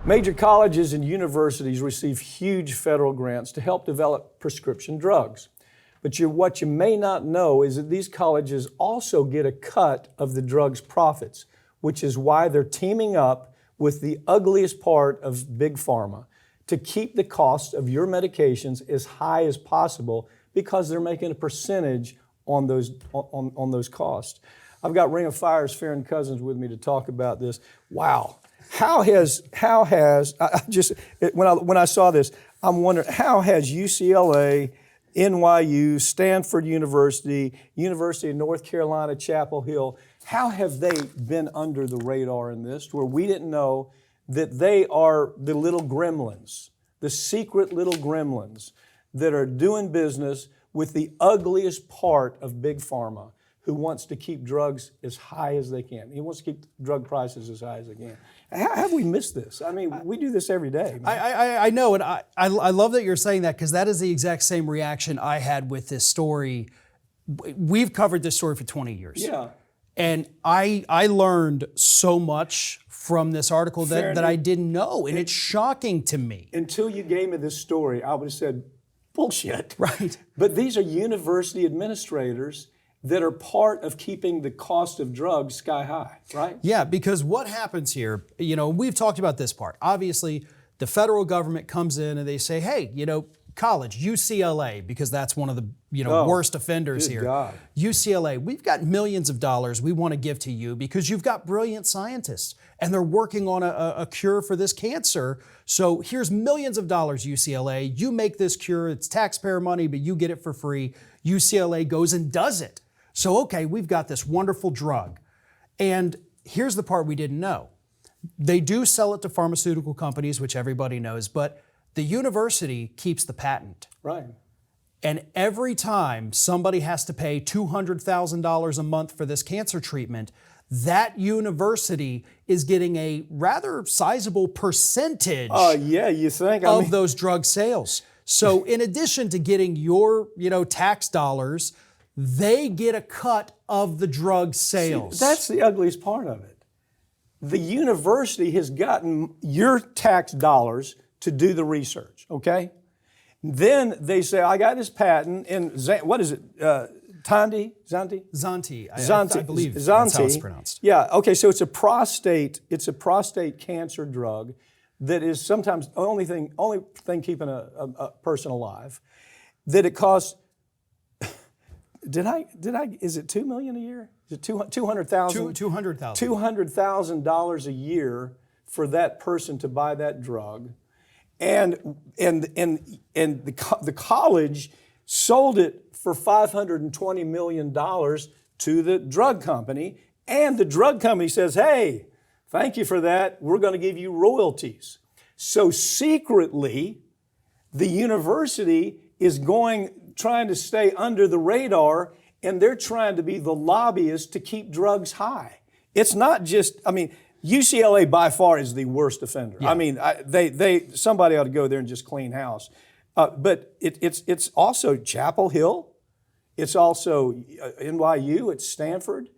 Major colleges and universities receive huge federal grants to help develop prescription drugs. But what you may not know is that these colleges also get a cut of the drug's profits, which is why they're teaming up with the ugliest part of Big Pharma to keep the cost of your medications as high as possible because they're making a percentage on those costs. I've got Ring of Fire's Farron Cousins with me to talk about this. Wow. When I saw this, I'm wondering, how has UCLA, NYU, Stanford University, University of North Carolina, Chapel Hill, how have they been under the radar in this, where we didn't know that they are the little gremlins, the secret little gremlins that are doing business with the ugliest part of Big Pharma, who wants to keep drugs as high as they can. He wants to keep drug prices as high as they can. How have we missed this? I mean, we do this every day. I know, and I love that you're saying that, because that is the exact same reaction I had with this story. We've covered this story for 20 years. Yeah. And I learned so much from this article that I didn't know, and it's shocking to me. Until you gave me this story, I would have said, bullshit. Right. But these are university administrators that are part of keeping the cost of drugs sky high, right? Yeah, because what happens here, we've talked about this part. Obviously, the federal government comes in and they say, hey, college, UCLA, because that's one of the worst offenders here. God. UCLA, we've got millions of dollars we want to give to you because you've got brilliant scientists and they're working on a cure for this cancer. So here's millions of dollars, UCLA. You make this cure. It's taxpayer money, but you get it for free. UCLA goes and does it. So, okay, we've got this wonderful drug. And here's the part we didn't know. They do sell it to pharmaceutical companies, which everybody knows, but the university keeps the patent. Right. And every time somebody has to pay $200,000 a month for this cancer treatment, that university is getting a rather sizable percentage you think? of those drug sales. So in addition to getting your, tax dollars, they get a cut of the drug sales. See, that's the ugliest part of it. The university has gotten your tax dollars to do the research, okay? Then they say, I got this patent in, what is it, Zanti? I believe that's how it's pronounced. Yeah, okay, so it's a prostate cancer drug that is sometimes the only thing keeping a person alive, that it costs, is it $2 million a year? Is it $200,000? $200,000. $200,000 a year for that person to buy that drug. And the college sold it for $520 million to the drug company. And the drug company says, hey, thank you for that. We're going to give you royalties. So secretly, the university is trying to stay under the radar, and they're trying to be the lobbyists to keep drugs high. It's not just, UCLA by far is the worst offender. Yeah. Somebody ought to go there and just clean house. But it's also Chapel Hill. It's also NYU. It's Stanford.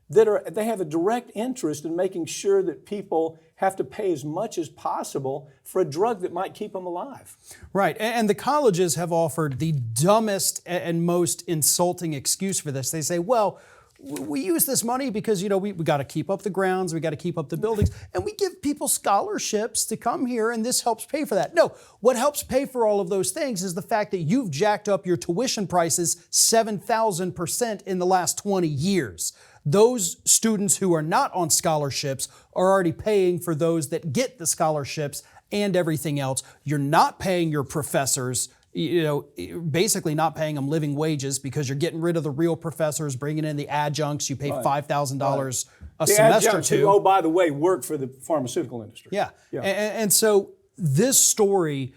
They have a direct interest in making sure that people have to pay as much as possible for a drug that might keep them alive. Right, and the colleges have offered the dumbest and most insulting excuse for this. They say, well, we use this money because, we got to keep up the grounds, we got to keep up the buildings, and we give people scholarships to come here, and this helps pay for that. No, what helps pay for all of those things is the fact that you've jacked up your tuition prices 7,000% in the last 20 years. Those students who are not on scholarships are already paying for those that get the scholarships and everything else. You're not paying your professors, basically not paying them living wages because you're getting rid of the real professors, bringing in the adjuncts. You pay $5,000 a semester to. Who, by the way, work for the pharmaceutical industry. Yeah. And so this story,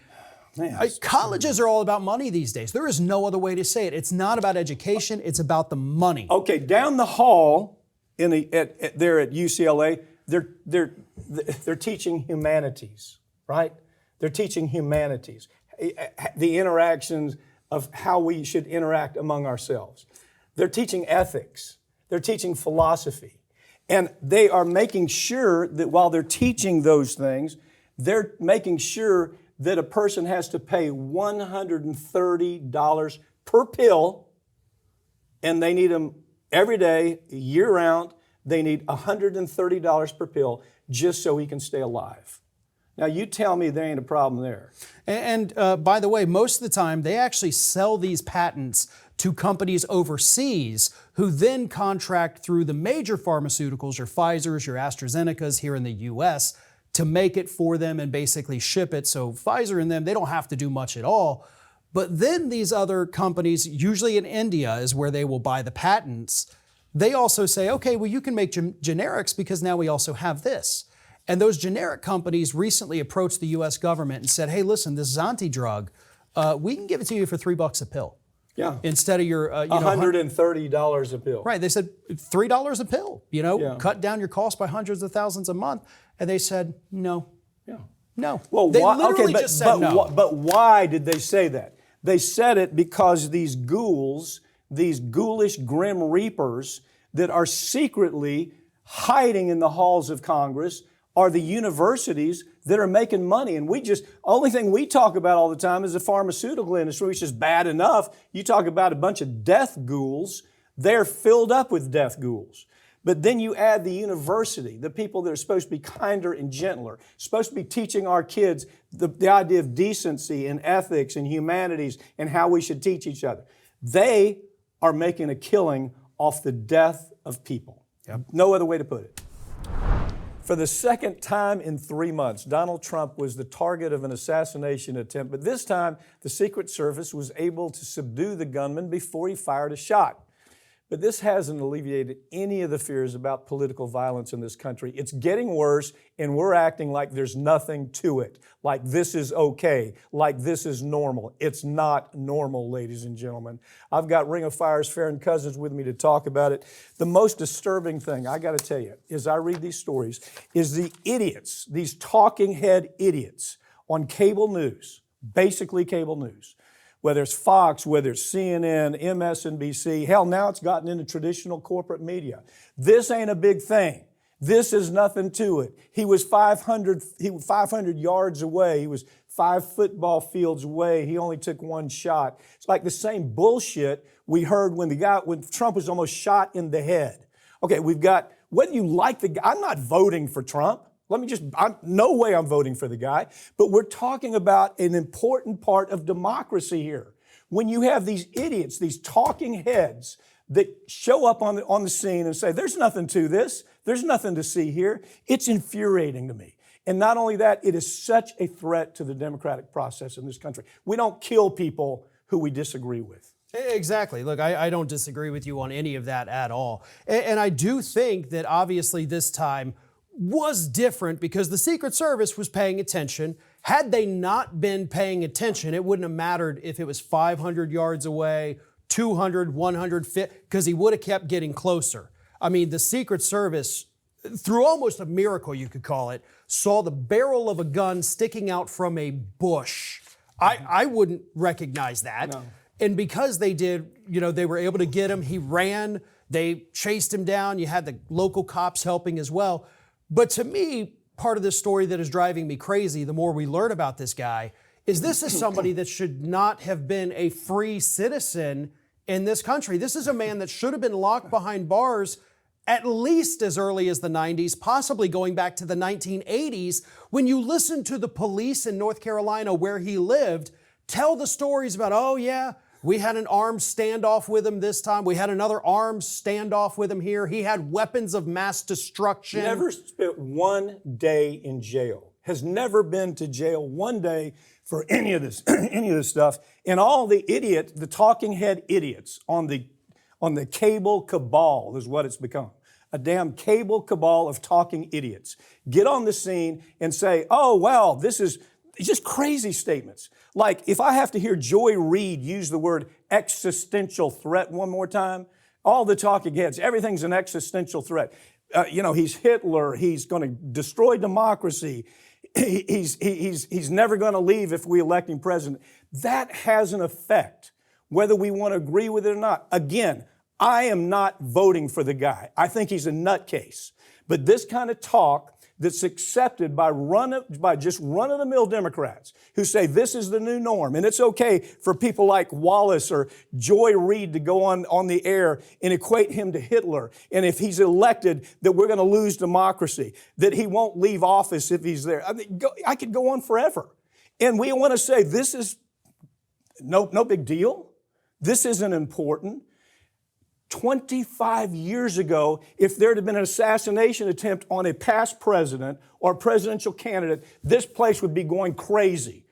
colleges are all about money these days. There is no other way to say it. It's not about education. It's about the money. Okay, down the hall there at UCLA, they're teaching humanities, right? They're teaching humanities, the interactions of how we should interact among ourselves. They're teaching ethics. They're teaching philosophy. And they are making sure that while they're teaching those things, They're making sure that a person has to pay $130 per pill, and they need them every day, year round. They need $130 per pill just so he can stay alive. Now, you tell me there ain't a problem there. And by the way, most of the time, they actually sell these patents to companies overseas who then contract through the major pharmaceuticals, your Pfizer's, your AstraZeneca's here in the US, to make it for them and basically ship it. So Pfizer and them, they don't have to do much at all. But then these other companies, usually in India is where they will buy the patents, they also say, okay, well, you can make generics because now we also have this. And those generic companies recently approached the US government and said, hey, listen, this Zanti drug, we can give it to you for $3 a pill. Yeah. Instead of your $130 a pill. Right. They said $3 a pill, cut down your cost by hundreds of thousands a month. And they said, no. Yeah. No. Well, they why, literally just said no. But why did they say that? They said it because these ghouls, these ghoulish grim reapers that are secretly hiding in the halls of Congress are the universities that are making money. And only thing we talk about all the time is the pharmaceutical industry, which is bad enough. You talk about a bunch of death ghouls, they're filled up with death ghouls. But then you add the university, the people that are supposed to be kinder and gentler, supposed to be teaching our kids the idea of decency and ethics and humanities and how we should teach each other. They are making a killing off the death of people. Yep. No other way to put it. For the second time in 3 months, Donald Trump was the target of an assassination attempt, but this time the Secret Service was able to subdue the gunman before he fired a shot. But this hasn't alleviated any of the fears about political violence in this country. It's getting worse, and we're acting like there's nothing to it, like this is okay, like this is normal. It's not normal, ladies and gentlemen. I've got Ring of Fire's Farron Cousins with me to talk about it. The most disturbing thing, I got to tell you, as I read these stories, is the idiots, these talking head idiots on cable news, basically cable news, whether it's Fox, whether it's CNN, MSNBC, hell, now it's gotten into traditional corporate media. This ain't a big thing. This is nothing to it. He was 500 yards away. He was 5 football fields away. He only took one shot. It's like the same bullshit we heard when Trump was almost shot in the head. Okay, we've got, whether you like the guy, I'm not voting for Trump. No way I'm voting for the guy, but we're talking about an important part of democracy here. When you have these idiots, these talking heads that show up on the scene and say, there's nothing to this, there's nothing to see here, it's infuriating to me. And not only that, it is such a threat to the democratic process in this country. We don't kill people who we disagree with. Exactly. Look, I don't disagree with you on any of that at all. And I do think that obviously this time was different because the Secret Service was paying attention. Had they not been paying attention, it wouldn't have mattered if it was 500 yards away, 200, 150, because he would have kept getting closer. I mean, the Secret Service, through almost a miracle, you could call it, saw the barrel of a gun sticking out from a bush. I wouldn't recognize that. No. And because they did, they were able to get him. He ran. They chased him down. You had the local cops helping as well. But to me, part of this story that is driving me crazy, the more we learn about this guy, is this is somebody that should not have been a free citizen in this country. This is a man that should have been locked behind bars at least as early as the 90s, possibly going back to the 1980s. When you listen to the police in North Carolina where he lived, tell the stories about, oh yeah, we had an armed standoff with him this time. We had another armed standoff with him here. He had weapons of mass destruction. Never spent one day in jail. Has never been to jail one day for any of this stuff. And all the talking head idiots on the cable cabal is what it's become. A damn cable cabal of talking idiots get on the scene and say, oh, well, this is just crazy statements. Like, if I have to hear Joy Reid use the word existential threat one more time, all the talking heads, everything's an existential threat. He's Hitler. He's going to destroy democracy. He's never going to leave if we elect him president. That has an effect, whether we want to agree with it or not. Again, I am not voting for the guy. I think he's a nutcase. But this kind of talk that's accepted by just run-of-the-mill Democrats who say this is the new norm, and it's okay for people like Wallace or Joy Reid to go on the air and equate him to Hitler, and if he's elected, that we're going to lose democracy, that he won't leave office if he's there. I mean, I could go on forever. And we want to say this is no big deal. This isn't important. 25 years ago, if there had been an assassination attempt on a past president or presidential candidate, this place would be going crazy.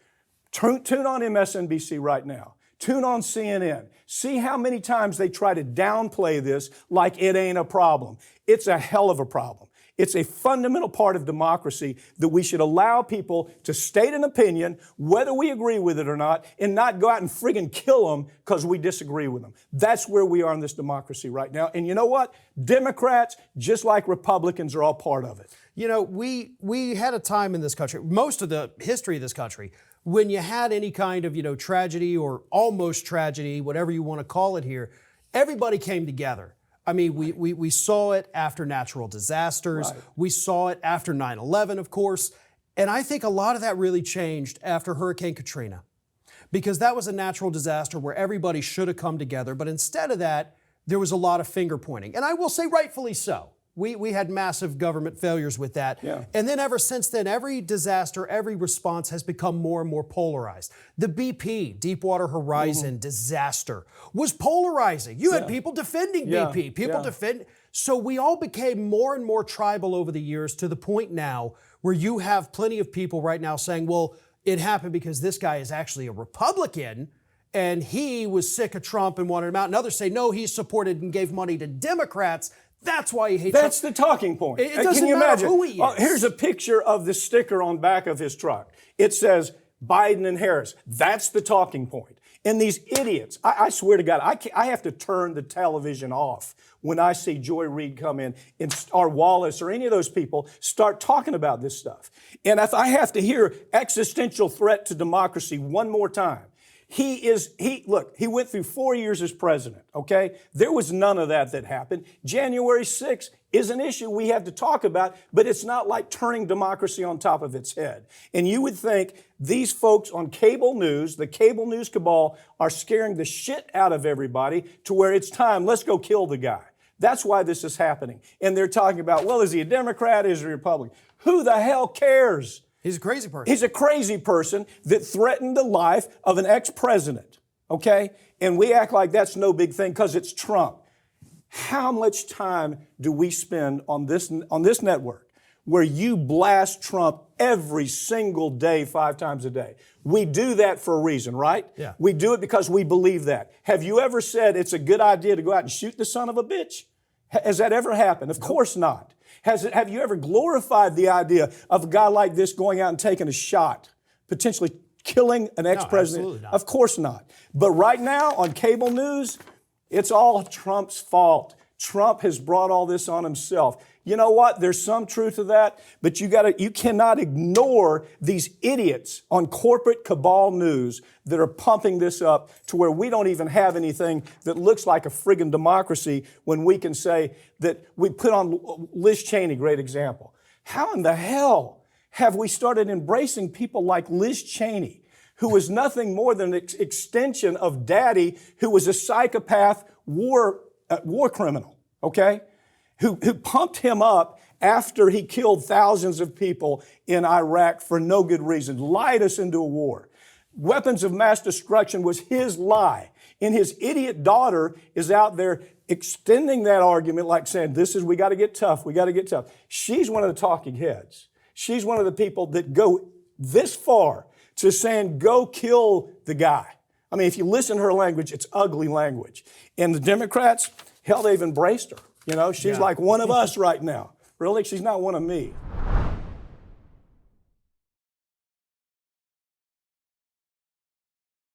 Tune on MSNBC right now. Tune on CNN. See how many times they try to downplay this like it ain't a problem. It's a hell of a problem. It's a fundamental part of democracy that we should allow people to state an opinion, whether we agree with it or not, and not go out and friggin' kill them because we disagree with them. That's where we are in this democracy right now. And you know what? Democrats, just like Republicans, are all part of it. You know, we had a time in this country, most of the history of this country, when you had any kind of, tragedy or almost tragedy, whatever you want to call it here, everybody came together. I mean, we saw it after natural disasters. Right. We saw it after 9/11, of course. And I think a lot of that really changed after Hurricane Katrina, because that was a natural disaster where everybody should have come together. But instead of that, there was a lot of finger pointing. And I will say rightfully so. We had massive government failures with that. Yeah. And then ever since then, every disaster, every response has become more and more polarized. The BP, Deepwater Horizon disaster was polarizing. You had people defending BP, people defend. So we all became more and more tribal over the years, to the point now where you have plenty of people right now saying, well, it happened because this guy is actually a Republican and he was sick of Trump and wanted him out. And others say, no, he supported and gave money to Democrats. That's why he hates That's Trump. the talking point. It doesn't Can you matter imagine? who he is. Here's a picture of the sticker on back of his truck. It says Biden and Harris. That's the talking point. And these idiots, I swear to God, I have to turn the television off when I see Joy Reid come in or Wallace or any of those people start talking about this stuff. And if I have to hear existential threat to democracy one more time, he went through 4 years as president, okay? There was none of that happened. January 6th is an issue we have to talk about, but it's not like turning democracy on top of its head. And you would think these folks on cable news, the cable news cabal, are scaring the shit out of everybody to where it's time, let's go kill the guy. That's why this is happening. And they're talking about, well, is he a Democrat, is he a Republican? Who the hell cares? He's a crazy person. He's a crazy person that threatened the life of an ex-president, okay? And we act like that's no big thing because it's Trump. How much time do we spend on this network where you blast Trump every single day, 5 times a day? We do that for a reason, right? Yeah. We do it because we believe that. Have you ever said it's a good idea to go out and shoot the son of a bitch? Has that ever happened? Of course not. Have you ever glorified the idea of a guy like this going out and taking a shot, potentially killing an ex-president? absolutely not. Of course not. But right now on cable news, it's all Trump's fault. Trump has brought all this on himself. You know what? There's some truth to that, but you cannot ignore these idiots on corporate cabal news that are pumping this up to where we don't even have anything that looks like a friggin' democracy when we can say that we put on Liz Cheney, great example. How in the hell have we started embracing people like Liz Cheney, who was nothing more than an extension of Daddy, who was a psychopath war criminal, okay? Who pumped him up after he killed thousands of people in Iraq for no good reason, lied us into a war. Weapons of mass destruction was his lie. And his idiot daughter is out there extending that argument like saying, we got to get tough, we got to get tough. She's one of the talking heads. She's one of the people that go this far to saying, go kill the guy. I mean, if you listen to her language, it's ugly language. And the Democrats, hell, they've embraced her. You know, she's like one of us right now. Really? She's not one of me.